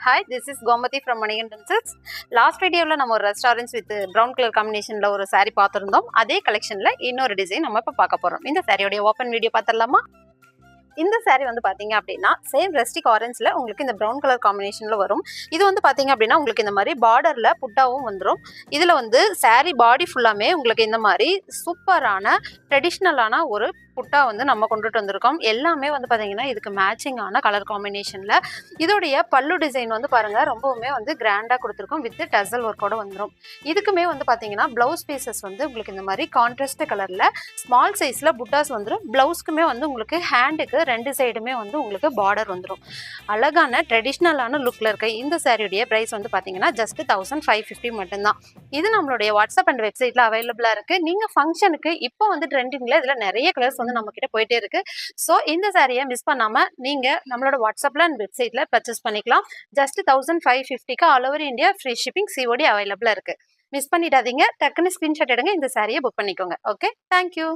Hi, this is Gomati from Manigantan Silks. Last வீடியோவில் நம்ம ஒரு ரெஸ்டாரண்ட்ஸ் வித் ப்ரௌன் கலர் காம்பினேஷனில் ஒரு saree பார்த்துருந்தோம். அதே கலெக்ஷனில் இன்னொரு டிசைன் நம்ம இப்போ பார்க்க போகிறோம். இந்த சாரியோடைய ஓப்பன் வீடியோ பார்த்துடலாமா? இந்த saree வந்து பாத்தீங்க அப்படின்னா சேம் ரெஸ்டிக் ஆரஞ்சில் உங்களுக்கு இந்த ப்ரௌன் கலர் காம்பினேஷனில் வரும். இது வந்து பாத்தீங்க அப்படின்னா உங்களுக்கு இந்த மாதிரி பார்டரில் புட்டாவும் வந்துடும். இதில் வந்து saree பாடி ஃபுல்லாமே உங்களுக்கு இந்த மாதிரி சூப்பரான ட்ரெடிஷ்னலான ஒரு புட்டா வந்து நம்ம கொண்டுட்டு வந்திருக்கோம். எல்லாமே வந்து பாத்தீங்கன்னா இதுக்கு மேட்சிங்கான கலர் காம்பினேஷனில். இதோடைய பல்லு டிசைன் வந்து பாருங்க ரொம்பவுமே வந்து கிராண்டாக கொடுத்துருக்கோம் வித் டசல் ஒர்க்கோட வந்துடும். இதுக்குமே வந்து பாத்தீங்கன்னா பிளவுஸ் பீசஸ் வந்து உங்களுக்கு இந்த மாதிரி கான்ட்ராஸ்ட் கலரில் ஸ்மால் சைஸில் புட்டாஸ் வந்துடும். பிளவுஸ்க்குமே வந்து உங்களுக்கு ஹேண்டுக்கு ரெண்டு சைடுமே வந்து உங்களுக்கு பார்டர் வந்துடும். அழகான ட்ரெடிஷ்னலான லுக்கில் இருக்க இந்த சாரியுடைய ப்ரைஸ் வந்து பார்த்தீங்கன்னா ஜஸ்ட் 1550 மட்டும்தான். இது நம்மளுடைய வாட்ஸ்அப் அண்ட் வெப்சைட்டில் அவைலபிளாக இருக்குது. நீங்கள் ஃபங்க்ஷனுக்கு இப்போ வந்து ட்ரெண்டிங்கில் இதில் நிறைய கலர்ஸ் வந்து நம்மக்கிட்ட போயிட்டே இருக்குது. ஸோ இந்த சாரியை மிஸ் பண்ணாமல் நீங்கள் நம்மளோட வாட்ஸ்அப்பில் அண்ட் வெப்சைட்டில் பர்ச்சேஸ் பண்ணிக்கலாம். ஜஸ்ட் 1550க்கு all over India free shipping COD அவைலபிளாக இருக்குது. மிஸ் பண்ணிடாதீங்க. டக்குன்னு ஸ்க்ரீன்ஷாட் எடுங்க, இந்த சாரியை புக் பண்ணிக்கோங்க. Okay, thank you.